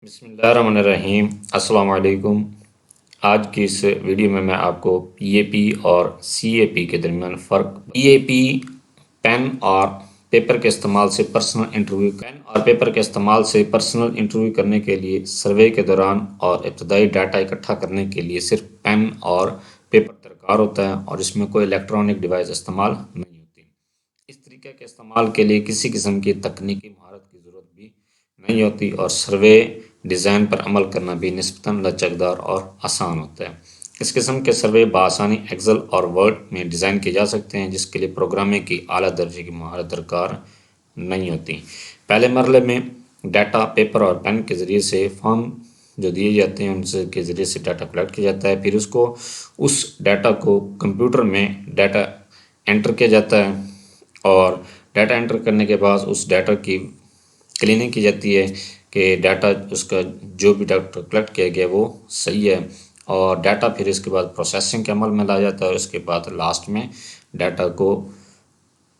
بسم اللہ الرحمن الرحیم۔ السلام علیکم۔ آج کی اس ویڈیو میں آپ کو پی اے پی اور سی اے پی کے درمیان فرق، پی اے پی پین اور پیپر کے استعمال سے پرسنل انٹرویو کرنے کے لیے سروے کے دوران اور ابتدائی ڈیٹا اکٹھا کرنے کے لیے صرف پین اور پیپر درکار ہوتا ہے اور اس میں کوئی الیکٹرانک ڈیوائس استعمال نہیں ہوتی۔ اس طریقے کے استعمال کے لیے کسی قسم کی تکنیکی مہارت کی ضرورت بھی نہیں ہوتی اور سروے ڈیزائن پر عمل کرنا بھی نسبتاً لچکدار اور آسان ہوتا ہے۔ اس قسم کے سروے بآسانی ایکسل اور ورڈ میں ڈیزائن کیے جا سکتے ہیں، جس کے لیے پروگرامنگ کی اعلیٰ درجے کی مہارت درکار نہیں ہوتی۔ پہلے مرحلے میں ڈیٹا پیپر اور پین کے ذریعے سے فارم جو دیے جاتے ہیں ان کے ذریعے سے ڈیٹا کلیکٹ کیا جاتا ہے، پھر اس ڈیٹا کو کمپیوٹر میں ڈیٹا انٹر کیا جاتا ہے اور ڈیٹا انٹر کرنے کے بعد اس ڈیٹا کی کلیننگ کی جاتی ہے کہ ڈیٹا اس کا جو بھی ڈیٹا کلیکٹ کیا گیا وہ صحیح ہے، اور ڈیٹا پھر اس کے بعد پروسیسنگ کے عمل میں لایا جاتا ہے اور اس کے بعد لاسٹ میں ڈیٹا کو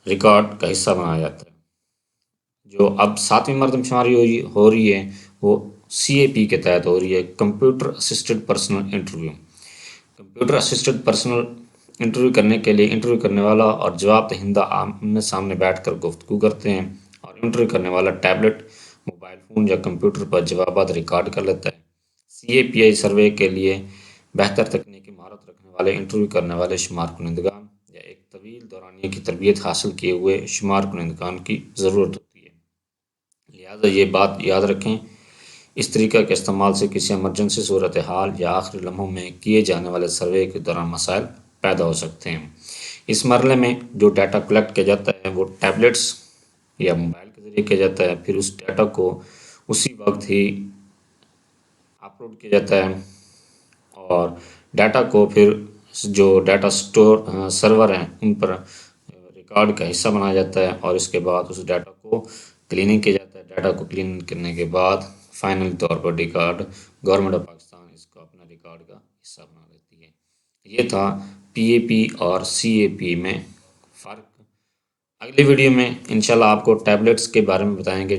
ریکارڈ کا حصہ بنایا جاتا ہے۔ جو اب 7ویں مردم شماری ہو رہی ہے وہ سی اے پی کے تحت ہو رہی ہے، computer assisted personal interview. Computer assisted personal interview کرنے کے لیے انٹرویو کرنے والا اور جواب دہندہ آمنے سامنے بیٹھ کر گفتگو کرتے ہیں اور انٹرویو کرنے والا ٹیبلٹ، موبائل فون یا کمپیوٹر پر جوابات ریکارڈ کر لیتا ہے۔ سی اے پی آئی سروے کے لیے بہتر تکنیکی مہارت رکھنے والے انٹرویو کرنے والے شمار کنندگان یا ایک طویل دورانیے کی تربیت حاصل کیے ہوئے شمار کنندگان کی ضرورت ہوتی ہے۔ لہٰذا یہ بات یاد رکھیں، اس طریقہ کے استعمال سے کسی ایمرجنسی صورتحال یا آخری لمحوں میں کیے جانے والے سروے کے دوران مسائل پیدا ہو سکتے ہیں۔ اس مرحلے میں جو ڈیٹا کلیکٹ کیا جاتا ہے وہ ٹیبلٹس یا موبائل کے ذریعے کیا جاتا ہے، پھر اس ڈیٹا کو اسی وقت ہی اپلوڈ کیا جاتا ہے اور ڈیٹا کو پھر جو ڈیٹا سرور ہیں ان پر ریکارڈ کا حصہ بنایا جاتا ہے اور اس کے بعد اس ڈیٹا کو کلیننگ کیا جاتا ہے۔ ڈیٹا کو کلین کرنے کے بعد فائنل طور پر ریکارڈ گورنمنٹ آف پاکستان اس کو اپنا ریکارڈ کا حصہ بنا لیتی ہے۔ یہ تھا پی اے پی اور سی اے پی میں فرق۔ اگلی ویڈیو میں انشاءاللہ آپ کو ٹیبلٹس کے بارے میں بتائیں گے۔